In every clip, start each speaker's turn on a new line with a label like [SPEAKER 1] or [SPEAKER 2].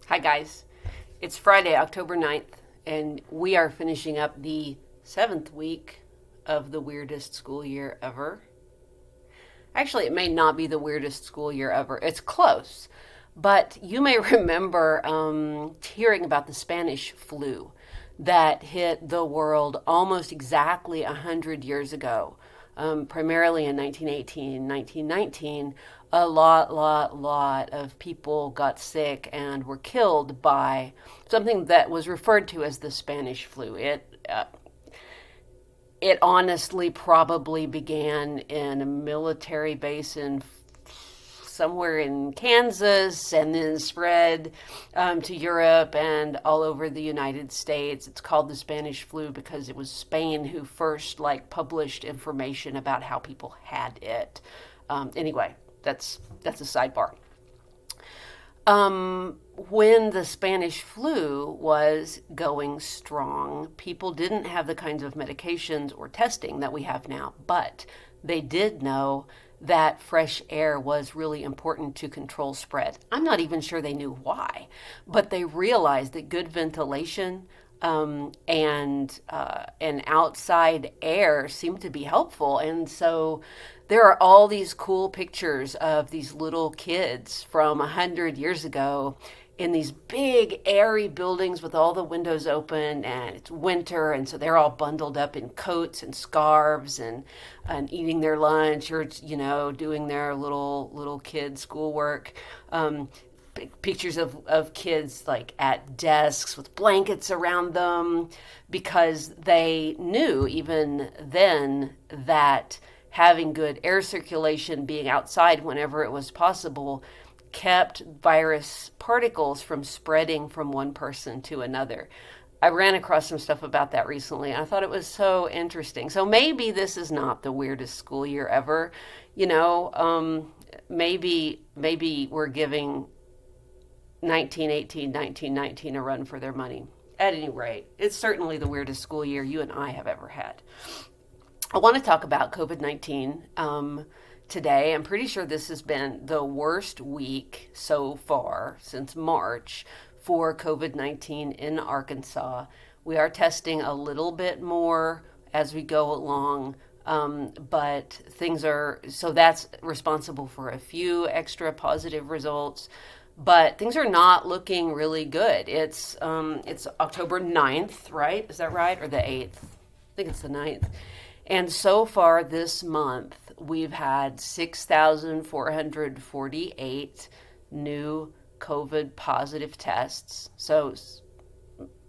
[SPEAKER 1] Hi, guys. It's Friday, October 9th, and we are finishing up the seventh week of the weirdest school year ever. Actually, it may not be the weirdest school year ever. It's close. But you may remember hearing about the Spanish flu that hit the world almost exactly 100 years ago, primarily in 1918, 1919. A lot of people got sick and were killed by something that was referred to as the Spanish flu. It honestly probably began in a military base in somewhere in Kansas and then spread to Europe and all over the United States. It's called the Spanish flu because it was Spain who first published information about how people had it. Anyway, that's a sidebar. When the Spanish flu was going strong, people didn't have the kinds of medications or testing that we have now, but they did know that fresh air was really important to control spread. I'm not even sure they knew why, but they realized that good ventilation and outside air seemed to be helpful, and so there are all these cool pictures of these little kids from 100 years ago in these big airy buildings with all the windows open, and it's winter, and so they're all bundled up in coats and scarves and eating their lunch, or doing their little kid schoolwork. Pictures of kids like at desks with blankets around them, because they knew even then that having good air circulation, being outside whenever it was possible, kept virus particles from spreading from one person to another. I ran across some stuff about that recently, and I thought it was so interesting. So maybe this is not the weirdest school year ever. Maybe we're giving 1918, 1919 a run for their money. At any rate, it's certainly the weirdest school year you and I have ever had. I want to talk about COVID-19 today. I'm pretty sure this has been the worst week so far since March for COVID-19 in Arkansas. We are testing a little bit more as we go along, but so that's responsible for a few extra positive results. But things are not looking really good. It's October 9th, right? Is that right? Or the 8th? I think it's the 9th. And so far this month, we've had 6,448 new COVID positive tests. So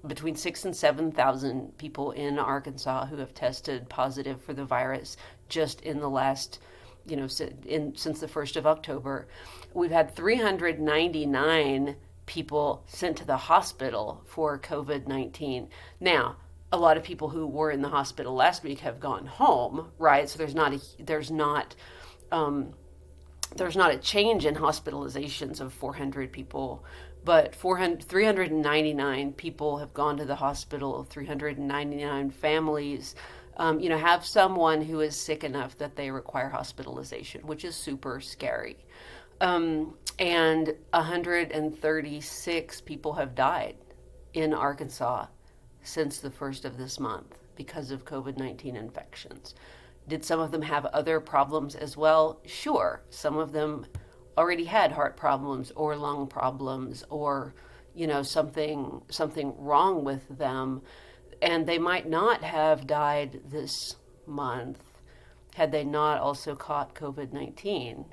[SPEAKER 1] between 6 and 7,000 people in Arkansas who have tested positive for the virus just in the last, since the 1st of October. We've had 399 people sent to the hospital for COVID-19. Now, a lot of people who were in the hospital last week have gone home, right? So there's not a change in hospitalizations of 400 people, but 399 people have gone to the hospital. 399 families, have someone who is sick enough that they require hospitalization, which is super scary. And 136 people have died in Arkansas since the 1st of this month because of COVID-19 infections. Did some of them have other problems as well? Sure. Some of them already had heart problems or lung problems or, something wrong with them. And they might not have died this month had they not also caught COVID-19.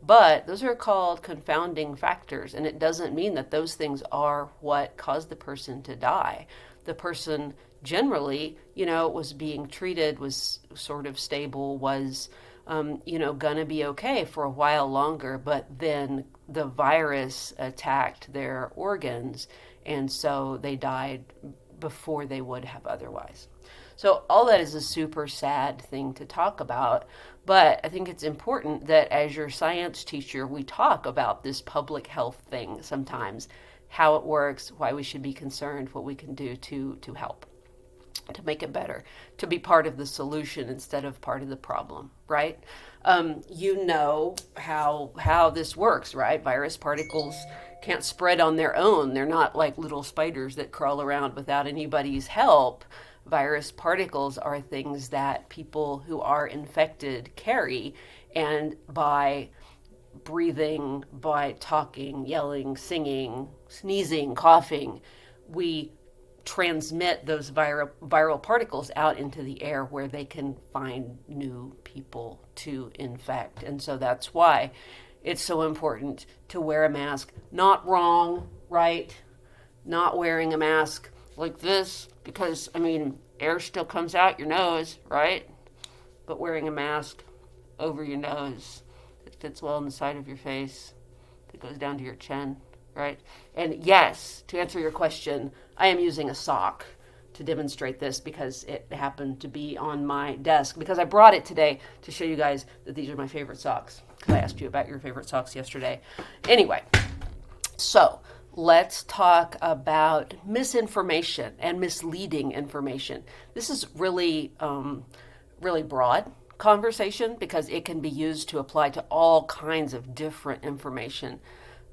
[SPEAKER 1] But those are called confounding factors, and it doesn't mean that those things are what caused the person to die. The person generally, was being treated, was sort of stable, was, gonna be okay for a while longer, but then the virus attacked their organs, and so they died before they would have otherwise. So all that is a super sad thing to talk about, but I think it's important that as your science teacher, we talk about this public health thing sometimes, how it works, why we should be concerned, what we can do to help. to make it better, to be part of the solution instead of part of the problem, right? You know how this works, right? Virus particles can't spread on their own. They're not like little spiders that crawl around without anybody's help. Virus particles are things that people who are infected carry, and by breathing, by talking, yelling, singing, sneezing, coughing, we transmit those viral particles out into the air where they can find new people to infect. And so that's why it's so important to wear a mask. Not wrong, right? Not wearing a mask like this, because, I mean, air still comes out your nose, right? But wearing a mask over your nose that fits well in the side of your face, that goes down to your chin, right? And yes, to answer your question, I am using a sock to demonstrate this because it happened to be on my desk, because I brought it today to show you guys that these are my favorite socks, because I asked you about your favorite socks yesterday. Anyway, so let's talk about misinformation and misleading information. This is really, really broad conversation because it can be used to apply to all kinds of different information.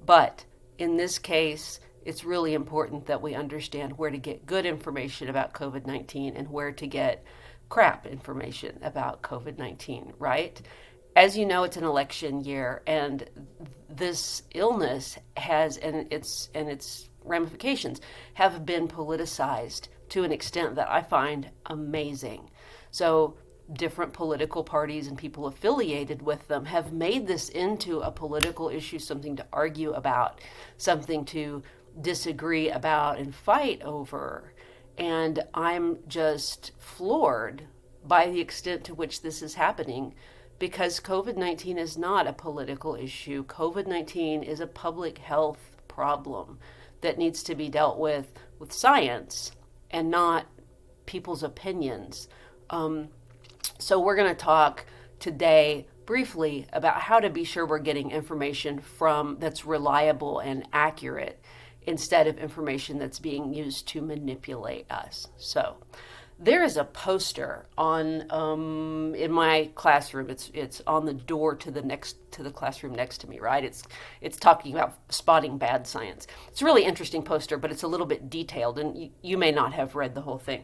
[SPEAKER 1] But in this case, it's really important that we understand where to get good information about COVID-19 and where to get crap information about COVID-19, right? As you know, it's an election year, and this illness has, and its ramifications have been politicized to an extent that I find amazing. So different political parties and people affiliated with them have made this into a political issue, something to argue about, something to disagree about and fight over. And I'm just floored by the extent to which this is happening, because COVID-19 is not a political issue. COVID-19 is a public health problem that needs to be dealt with science and not people's opinions. So we're going to talk today briefly about how to be sure we're getting information that's reliable and accurate instead of information that's being used to manipulate us. So there is a poster on in my classroom. It's on the door to the classroom next to me, right? It's talking about spotting bad science. It's a really interesting poster, but it's a little bit detailed, and you may not have read the whole thing.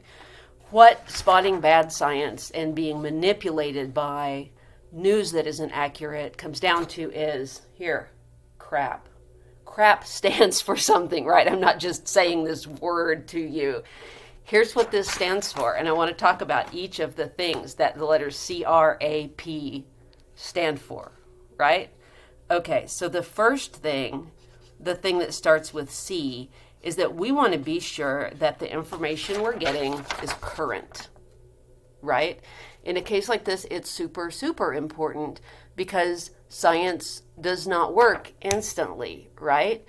[SPEAKER 1] What spotting bad science and being manipulated by news that isn't accurate comes down to is, here, crap. Crap stands for something, right? I'm not just saying this word to you. Here's what this stands for, and I want to talk about each of the things that the letters CRAP stand for, right? Okay, so the first thing, the thing that starts with C, is that we want to be sure that the information we're getting is current, right? In a case like this, it's super, super important because science does not work instantly, right?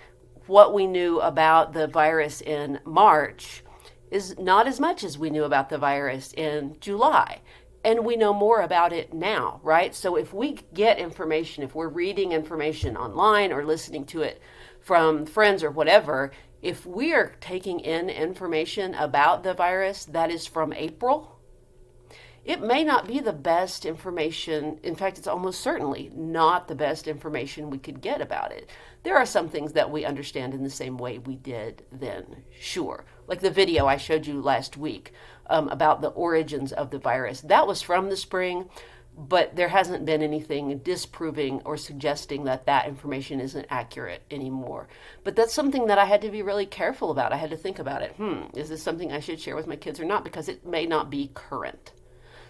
[SPEAKER 1] What we knew about the virus in March is not as much as we knew about the virus in July. And we know more about it now, right? So if we get information, if we're reading information online or listening to it from friends or whatever, if we are taking in information about the virus that is from April, it may not be the best information. In fact, it's almost certainly not the best information we could get about it. There are some things that we understand in the same way we did then, sure. Like the video I showed you last week about the origins of the virus. That was from the spring, but there hasn't been anything disproving or suggesting that that information isn't accurate anymore. But that's something that I had to be really careful about. I had to think about it. Is this something I should share with my kids or not? Because it may not be current.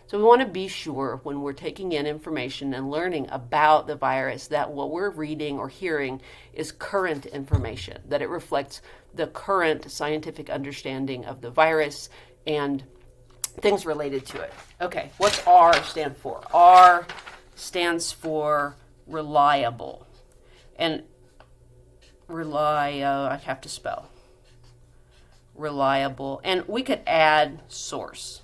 [SPEAKER 1] So we want to be sure when we're taking in information and learning about the virus that what we're reading or hearing is current information, that it reflects the current scientific understanding of the virus and things related to it. Okay, what's R stand for? R stands for reliable. And I have to spell. Reliable. And we could add source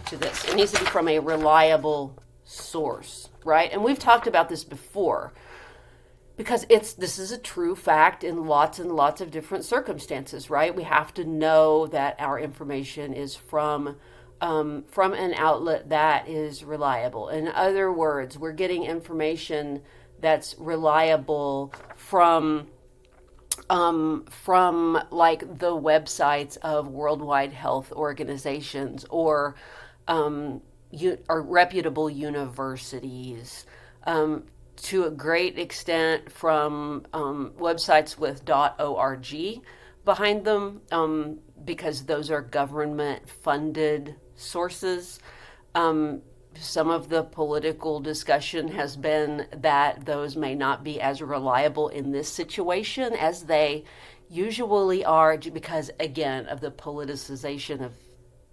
[SPEAKER 1] to this. It needs to be from a reliable source, right? And we've talked about this before. because this is a true fact in lots and lots of different circumstances, right? We have to know that our information is from an outlet that is reliable. In other words, we're getting information that's reliable from like the websites of worldwide health organizations or or reputable universities, to a great extent from websites with .org behind them, because those are government funded sources. Some of the political discussion has been that those may not be as reliable in this situation as they usually are, because, again, of the politicization of,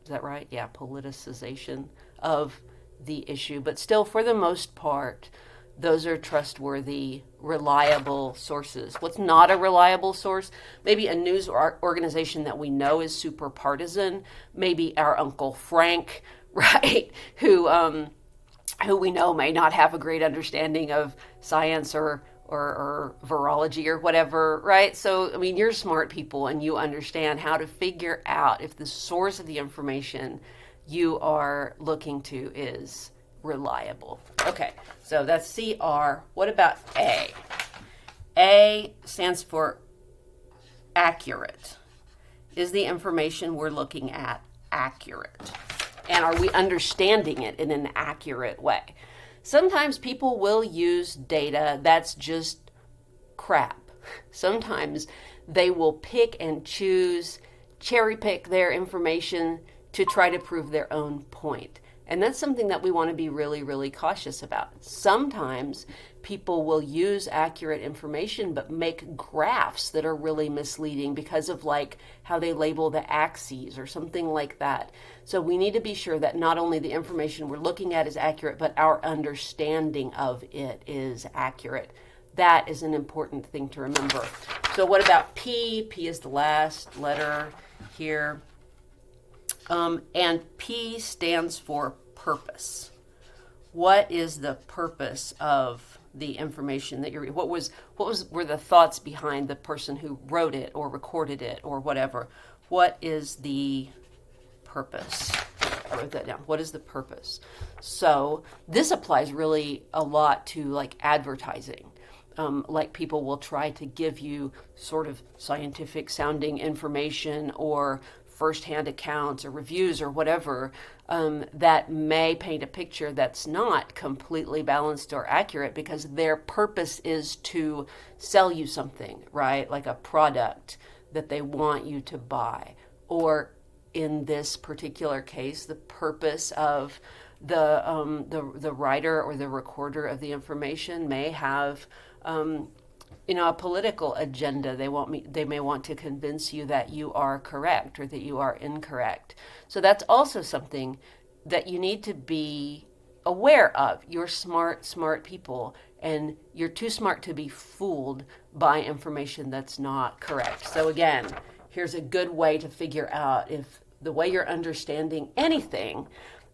[SPEAKER 1] is that right? Yeah, politicization of the issue. But still, for the most part, those are trustworthy, reliable sources. What's not a reliable source? Maybe a news organization that we know is super partisan. Maybe our Uncle Frank, right? Who we know may not have a great understanding of science or virology or whatever, right? So, I mean, you're smart people and you understand how to figure out if the source of the information you are looking to is reliable. Okay, so that's CR. What about A? A stands for accurate. Is the information we're looking at accurate? And are we understanding it in an accurate way? Sometimes people will use data that's just crap. Sometimes they will pick and choose, cherry pick their information to try to prove their own point. And that's something that we want to be really, really cautious about. Sometimes people will use accurate information but make graphs that are really misleading because of like how they label the axes or something like that. So we need to be sure that not only the information we're looking at is accurate, but our understanding of it is accurate. That is an important thing to remember. So what about P? P is the last letter here. And P stands for purpose. What is the purpose of the information that you're reading? What were the thoughts behind the person who wrote it or recorded it or whatever? What is the purpose? I wrote that down. What is the purpose? So this applies really a lot to like advertising. Like people will try to give you sort of scientific sounding information or firsthand accounts or reviews or whatever, that may paint a picture that's not completely balanced or accurate because their purpose is to sell you something, right? Like a product that they want you to buy. Or in this particular case, the purpose of the writer or the recorder of the information may have a political agenda. They may want to convince you that you are correct or that you are incorrect. So that's also something that you need to be aware of. You're smart people, and you're too smart to be fooled by information that's not correct. So again, here's a good way to figure out if the way you're understanding anything,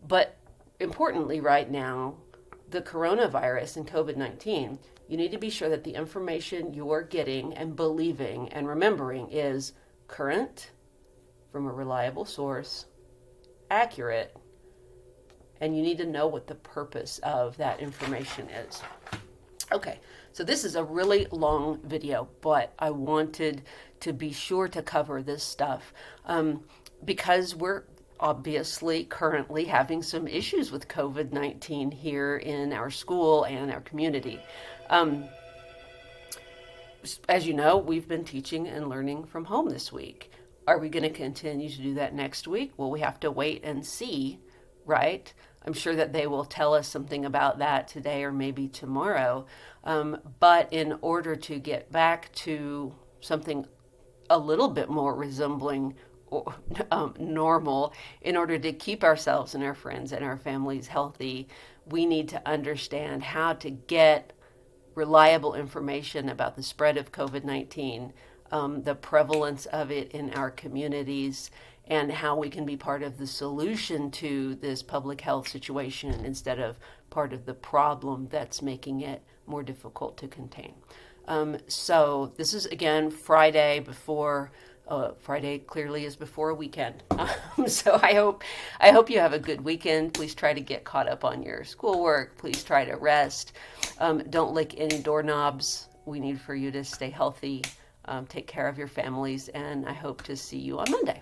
[SPEAKER 1] but importantly right now, the coronavirus and COVID-19, you need to be sure that the information you're getting and believing and remembering is current, from a reliable source, accurate, and you need to know what the purpose of that information is. Okay, so this is a really long video, but I wanted to be sure to cover this stuff because we're obviously currently having some issues with COVID-19 here in our school and our community. As you know, we've been teaching and learning from home this week. Are we going to continue to do that next week? Well, we have to wait and see, right? I'm sure that they will tell us something about that today or maybe tomorrow. But in order to get back to something a little bit more resembling normal, in order to keep ourselves and our friends and our families healthy, we need to understand how to get reliable information about the spread of COVID-19, the prevalence of it in our communities, and how we can be part of the solution to this public health situation instead of part of the problem that's making it more difficult to contain. So this is again Friday before. Friday clearly is before a weekend. So I hope you have a good weekend. Please try to get caught up on your schoolwork. Please try to rest. Don't lick any doorknobs. We need for you to stay healthy. Take care of your families, and I hope to see you on Monday.